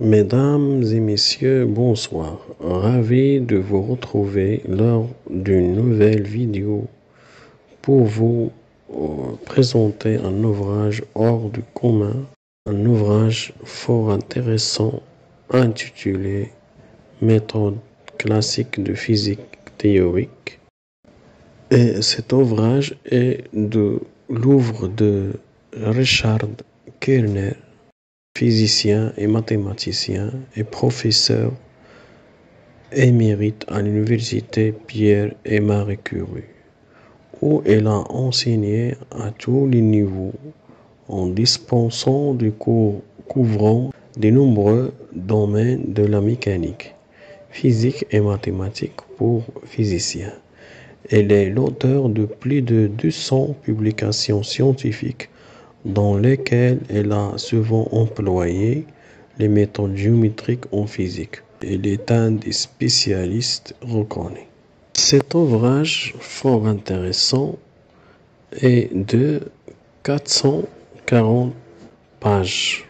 Mesdames et messieurs, bonsoir. Ravi de vous retrouver lors d'une nouvelle vidéo pour vous présenter un ouvrage hors du commun, un ouvrage fort intéressant intitulé Méthode classique de physique théorique. Et cet ouvrage est de l'œuvre de Richard Kerner, physicien et mathématicien et professeur émérite à l'université Pierre et Marie Curie, où il a enseigné à tous les niveaux en dispensant des cours couvrant de nombreux domaines de la mécanique, physique et mathématiques pour physiciens. Il est l'auteur de plus de 200 publications scientifiques dans lesquelles il a souvent employé les méthodes géométriques en physique. Il est un des spécialistes reconnus. Cet ouvrage fort intéressant est de 440 pages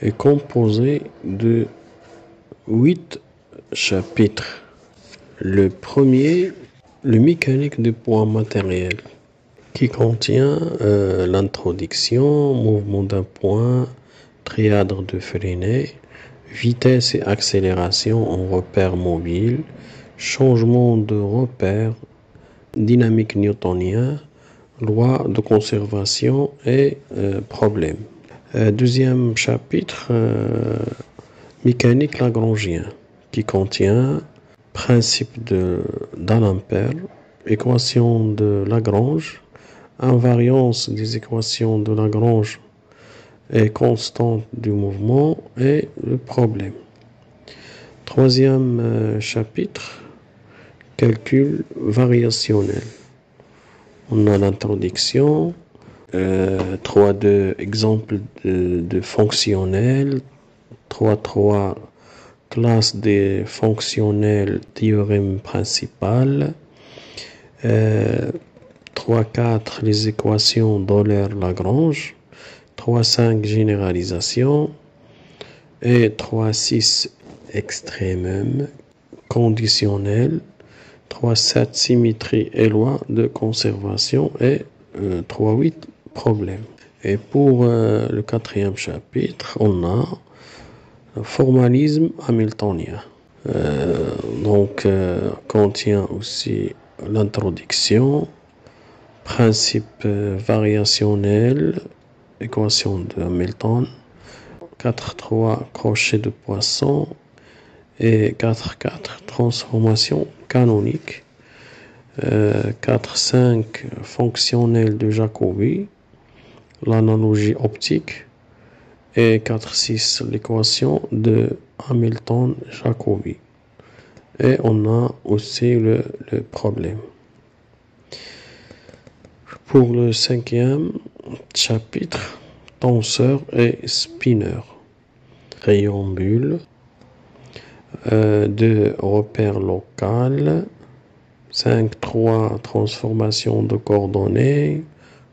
et composé de 8 chapitres. Le premier, le mécanique du poids matériel, qui contient l'introduction, mouvement d'un point, triade de Freinet, vitesse et accélération en repère mobile, changement de repère, dynamique newtonien, loi de conservation et problème. Deuxième chapitre, mécanique lagrangien, qui contient principe d'Alembert, équation de Lagrange, invariance des équations de Lagrange et constante du mouvement et le problème. Troisième chapitre, calcul variationnel. On a l'introduction, 3.2 exemple de fonctionnels, 3.3 classe des fonctionnels, théorème principal, 3.4 les équations d'Euler-Lagrange, 3.5 généralisation et 3.6 extrêmum conditionnel, 3.7 symétrie et loi de conservation et 3.8 problème. Et pour le quatrième chapitre, on a formalisme hamiltonien. Contient aussi l'introduction, principe variationnel, équation de Hamilton, 4.3 crochet de Poisson et 4.4 transformation canonique, 4.5 fonctionnel de Jacobi, l'analogie optique, et 4.6 l'équation de Hamilton-Jacobi. Et on a aussi le problème. Pour le cinquième chapitre, tenseur et spinner, préambule, de repères local, 5.3 transformation de coordonnées,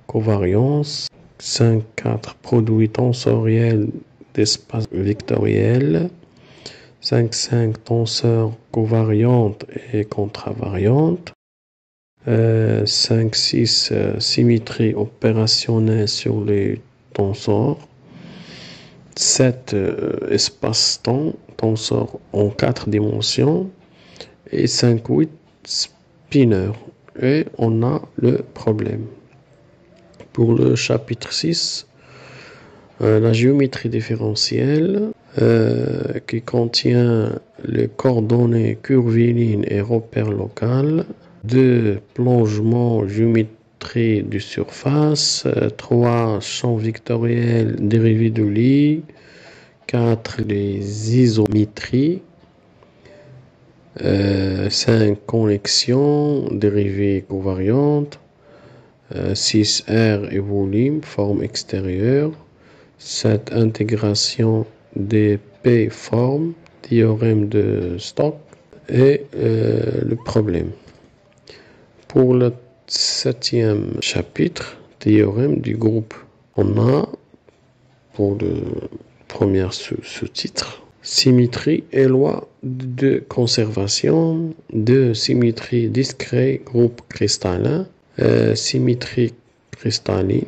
covariance, 5.4 produit tensoriel d'espace vectoriel, 5.5 tenseur covariante et contravariante, 5.6 symétrie opérationnelle sur les tenseurs, 7 espace-temps, tenseur en 4 dimensions, et 5.8 spinner. Et on a le problème. Pour le chapitre 6, la géométrie différentielle, qui contient les coordonnées curvilines et repères locaux, 2 plongements géométrie de surface, 3 champs vectoriels dérivés de Lie, 4 les isométries, 5 connexions, dérivées covariantes, 6 air et volume, forme extérieure, 7 intégration des P-formes, théorème de Stokes et le problème. Pour le 7e chapitre, théorème du groupe, on a pour le Premier sous-titre. Symétrie et loi de conservation. 2. Symétrie discret, groupe cristallin. Symétrie cristalline.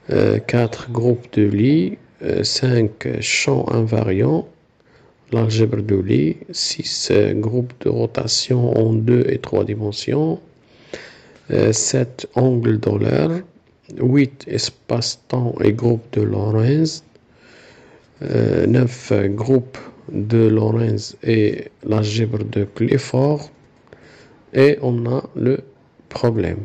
4. Groupe de Lie. 5. Champ invariant. L'algèbre de Lie. 6. Groupe de rotation en 2 et 3 dimensions. 7. Angle d'Euler. 8. Espace-temps et groupe de Lorentz. 9. Groupe de Lorentz et l'algèbre de Clifford. Et on a le problème.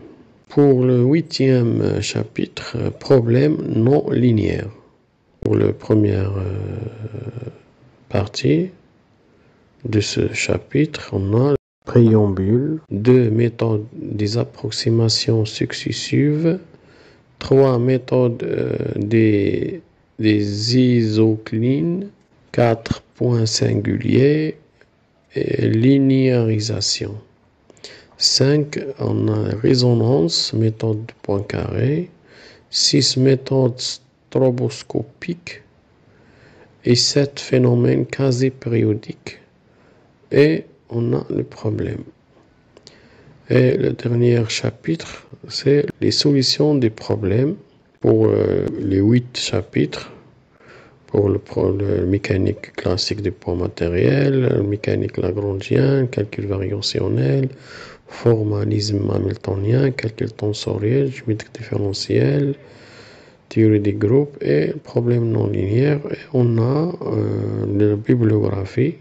Pour le 8e chapitre, problème non linéaire. Pour la première partie de ce chapitre, on a le préambule, 2 méthodes des approximations successives, 3 méthodes des isoclines, 4 points singuliers et linéarisation. 5, on a résonance, méthode de Poincaré. 6, méthode stroboscopique. Et 7, phénomène quasi-périodique. Et on a le problème. Et le dernier chapitre, c'est les solutions des problèmes pour les 8 chapitres. Pour le mécanique classique des points matériels, mécanique lagrangienne, calcul variationnel, formalisme hamiltonien, calcul tensoriel, géométrie différentielle, théorie des groupes et problème non linéaire. Et on a la bibliographie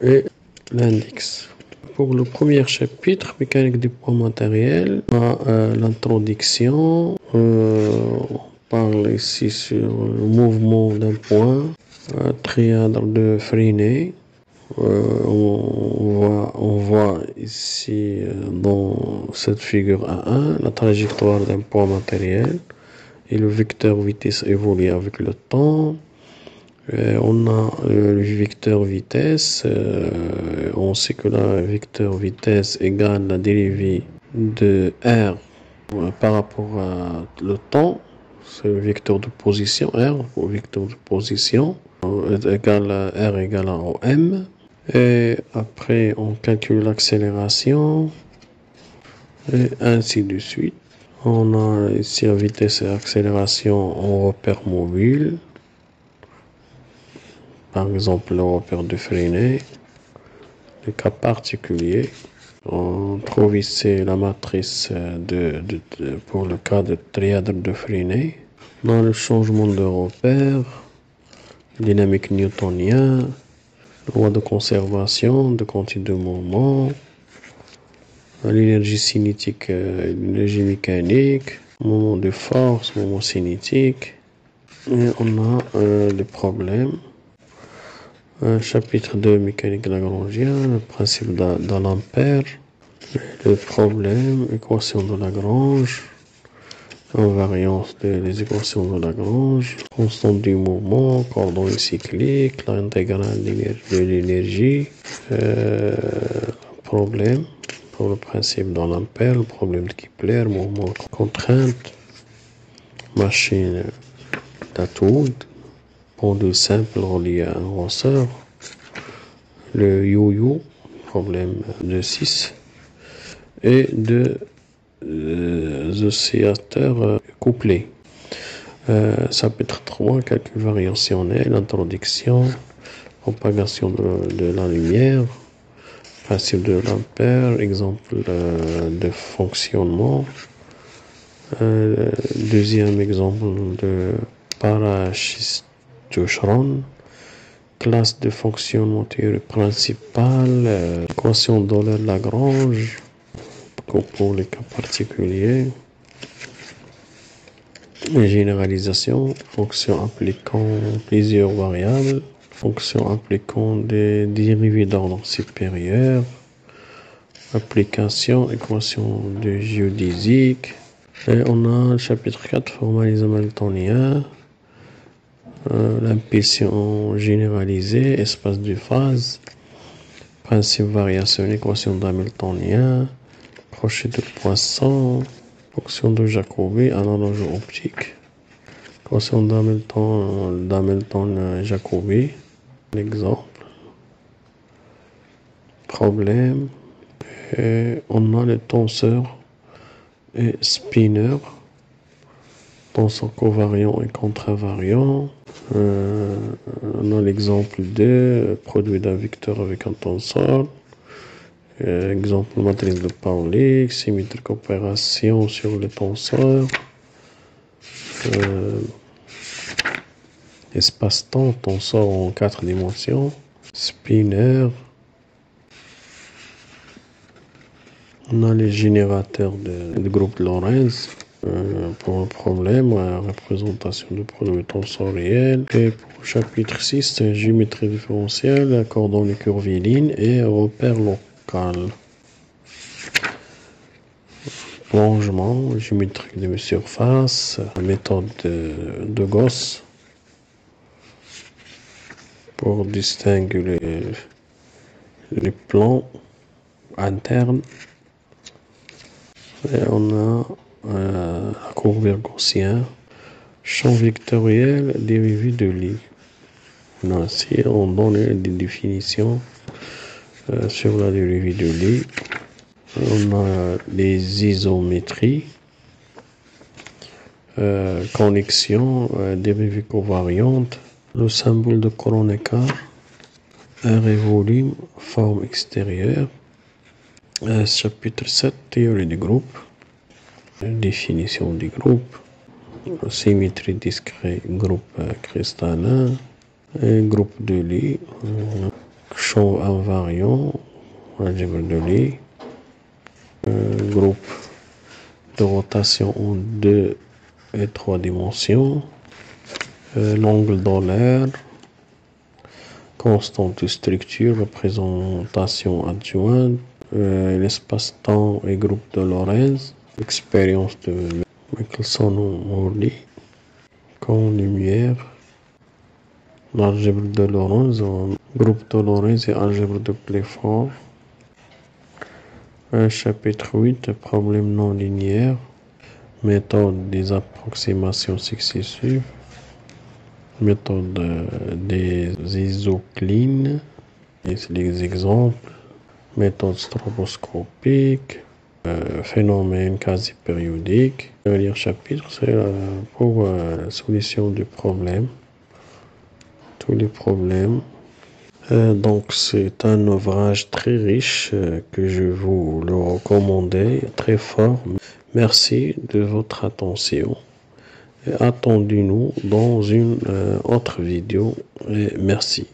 et l'index. Pour le premier chapitre, mécanique des points matériels, on a l'introduction. On parle ici sur le mouvement d'un point, triade de Freinet. On voit ici dans cette figure A1 la trajectoire d'un point matériel et le vecteur vitesse évolue avec le temps. On a le vecteur vitesse. On sait que la vecteur vitesse égale la dérivée de R par rapport à le temps. C'est le vecteur de position R, le vecteur de position égale à R égale à OM. Et après, on calcule l'accélération et ainsi de suite. On a ici la vitesse et accélération en repère mobile. Par exemple, le repère de Freinet. Le cas particulier, on trouve ici la matrice pour le cas de triade de Freinet. Dans le changement de repère, dynamique newtonienne, loi de conservation, de quantité de mouvement, l'énergie cinétique, l'énergie mécanique, moment de force, moment cinétique. Et on a les problèmes. Chapitre 2, mécanique lagrangienne, le principe d'Ampère, le problème, équation de Lagrange, invariance des équations de Lagrange, constante du mouvement, coordonnées cycliques, l'intégrale de l'énergie, problème pour le principe d'Ampère, le problème de Kepler, mouvement contrainte, machine d'Atwood, pendule simple relié à un ressort, le yo-yo, problème de 6, et deux oscillateurs couplés. Chapitre 3, calcul variationnel, introduction, propagation de la lumière, principe de l'Ampère, exemple de fonctionnement, deuxième exemple de Parachistouchron, classe de fonctionnement théorie principale, équation d'Euler-Lagrange pour les cas particuliers, généralisation, fonction impliquant plusieurs variables, fonction impliquant des dérivées d'ordre supérieur, application, équation de géodésique. Et on a le chapitre 4, formalisme hamiltonien, l'impulsion généralisée, espace de phase, principe variation, équation d'hamiltonien, crochet de Poisson, fonction de Jacobi, analogie optique, Équation d'Hamilton-Jacobi. Exemple. Problème. Et on a les tenseurs et spinner. Tenseur covariant et contravariant. On a l'exemple 2, produit d'un vecteur avec un tenseur. Exemple, matrice de Pauli, symétrique opération sur les tenseurs. Espace-temps, tenseur en 4 dimensions. Spinner. On a les générateurs de groupe Lorentz. Pour un problème, représentation de produits tensoriels. Et pour chapitre 6, géométrie différentielle, coordonnées curvilignes et repères local. Plongement, géométrie de surface, méthode de Gauss pour distinguer les plans internes. Et on a la courbure gaussienne, champ vectoriel, dérivé de Lie. Ici, on donne des définitions sur la dérivée de Lie. On a les isométries, connexion, dérivée covariante, le symbole de Kronecker, R et volume, forme extérieure. Chapitre 7, théorie du groupe, définition du groupe, symétrie discret, groupe cristallin, groupe de Lie, champ invariant, algèbre de Lie, groupe de rotation en 2 et 3 dimensions, l'angle d'Euler, constante de structure, représentation adjointe, l'espace-temps et groupe de Lorentz, expérience de Michelson-Morley, camp lumière, l'algèbre de Lorentz, groupe de Lorentz et algèbre de Pléfort. Chapitre 8, problème non linéaire, méthode des approximations successives, méthode des isoclines, et les exemples, méthode stroboscopique, phénomène quasi périodique. Le dernier chapitre, c'est pour la solution du problème, tous les problèmes. Donc c'est un ouvrage très riche que je vous le recommande très fort. Merci de votre attention. Attendez-nous dans une autre vidéo. Et merci.